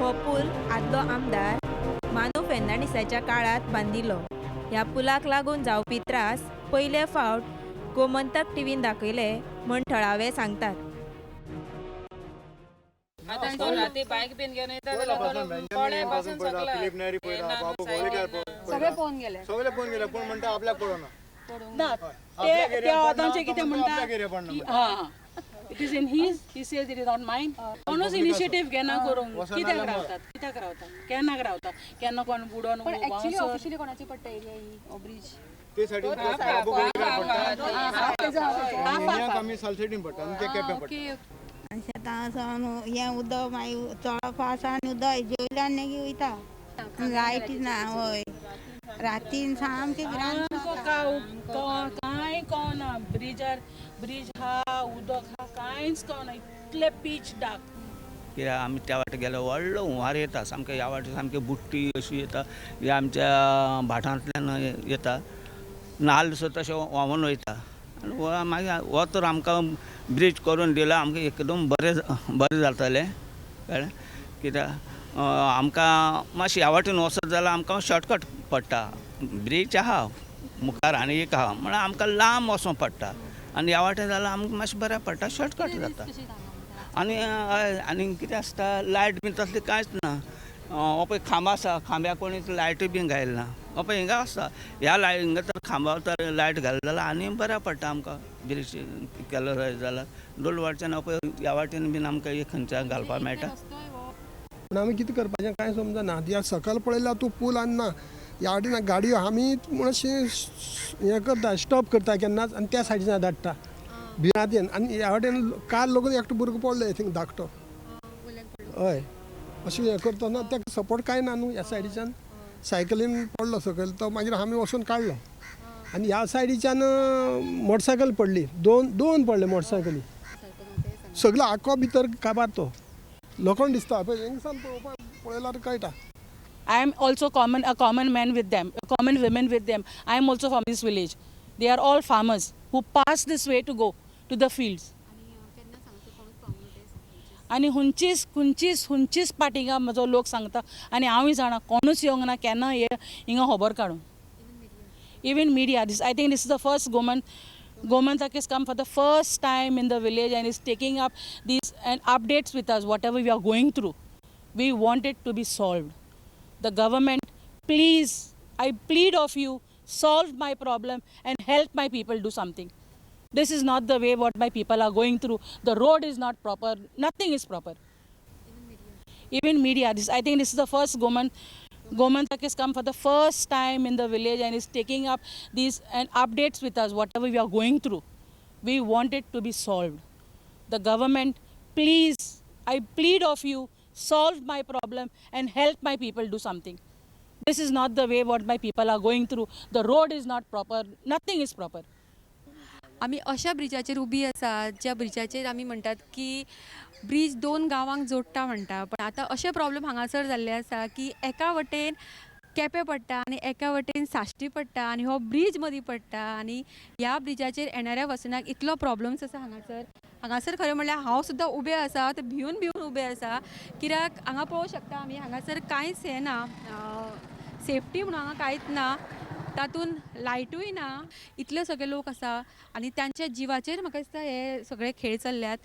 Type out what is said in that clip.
हो पूल आदलो आमदार मानू फेर्नांडिसाच्या काळात बांदिल्लो. ह्या पुलाक लागून जावपी त्रास पयले फावट गोमंतक टीव्हीन दाखयले म्हण थळावे सांगतात. आता कोण रात्री बाईक बीन घेऊन येतात कोणे बसून सकला फिलिप नेरी पळयला बाबू गोवेकर सगळे फोन गेले सगळे फोन केले पण म्हणता आपल्याक पडना ना ते आतांचे कितें म्हणटा it is in he says it is not mine कोणूच इनिशिएटिव्ह घेना करूंक कित्याक रावतात केन्नाक रावता केन्ना कोण बुडोन ऑफिशियली कोणाची पडटा एरिया ही ब्रिज ते साइडीन बाबू गोवेकर पडटा आमी सालसेडीन पडटा आणि ते केपें पडटा शेतां सावन हें उदक मागीर चळप आसा आनी उदक जेवल्यान नेगी वयता लायट ना हय रातीन सामकें कांय कळना ब्रिज हा उदक हा कांयच कळना इतले पीच डार्क कित्याक आमी त्या वाटेन गेले व्हडलो हुंवार येता सामकें ह्या वाटेन सामकें बुट्टी अशी येता हे आमच्या भाटांतल्यान येता नाल्ल सुद्दां तशें व्हांवून वयता आनी मागीर हो तर आमकां ब्रिज करून दिला आमकां एकदम बरें जातलें कळ्ळें कित्याक आमकां मातशें ह्या वाटेन वचत जाल्यार आमकां शॉर्टकट पडटा ब्रिज आहा मुखार आनी एक आहा म्हळ्यार आमकां लांब वचूंक पडटा आनी ह्या वाटेन जाल्यार आमकां मातशें बरें पडटा शॉर्टकट जाता आनी कितें आसता लायट बीन तसली कांयच ना हो पळय खांबो आसा खांब्याक कोणीच लायट बीन घायल ना हो पळय हिंगा आसता ह्या हिंगा तर खांबार तर लायट घाली जाल्यार आनी बरें पडटा आमकां ब्रिज केलो जाल्यार दोन वाटच्यान हो पळय ह्या वाटेन बीन आमकां एक खंयच्या घालपाक मेळटा. पूण आमी कितें करपाचें कांय समजना ह्या सकयल पळयल्यार तूं पूल आसना ह्या वाटेन गाडयो आमी मातशें हें करता स्टॉप करता केन्नाच आनी त्या सायडीन धाडटा भिरांतेन आनी ह्या वाटेन काल लोक एकटो भुरगो पडलो आय थिंक धाकटो हय अशें हें करतना ताका सपोर्ट कांय ना न्हू ह्या सायडीच्यान सायकलीन पडलो सकयल तो मागीर आमी वचून काडलो आनी ह्या सायडीच्यान मोटरसायकल पडली दोन पडले मोटरसायकली सगळो आख्खो भितर काबार तो लोकांक दिसता पळय हिंगसान पळयल्यार कळटा. I am also a common man with them, a common women with them. I am also from this village. They are all farmers who pass this way to go to the fields. आणि हुंचीच पाटिंगा म्हजो लोक सांगता आनी हांवूय जाणा कोणूच येवंक ना केन्ना हिंगा खबर काडूं even media I think this is the first Gomantak has come for the first time in the village and is taking up these and updates with us whatever we are going through. We want it to be solved. The government, please, I plead of you, solve my problem and help my people do something. This is not the way what my people are going through. The road is not proper. Nothing is proper. Even media I think this is the first Gomantak has come for the first time in the village and is taking up these and updates with us whatever we are going through. We want it to be solved. The government, please, I plead of you, solve my problem and help my people do something. This is not the way what my people are going through. The road is not proper. Nothing is proper. आमी अशा ब्रिजाचेर उबी आसा ज्या ब्रिजाचेर आमी म्हणटात की bridge दोन गांवांक जोडटा म्हणटा पण आतां अशे प्रॉब्लेम हांगासर जाल्ले आसा की एका वटेन केपें पडटा आनी एका वटेन साश्टी पडटा आनी हो ब्रिज मदीं पडटा आनी ह्या ब्रिजाचेर येणाऱ्या वचनाक इतलो प्रॉब्लम्स आसा हांगासर खरें म्हणल्यार हांव सुद्दां उबें आसा ते भिवन उबें आसा कित्याक हांगा पळोवं शकता आमी हांगासर कांयच हें ना सेफ्टी म्हणून हांगा कांयच ना तातून लायटूय ना इतले सगळे लोक आसा आनी तांच्या जिवाचेर म्हाका दिसता हे सगळे खेळ चल्ल्यात.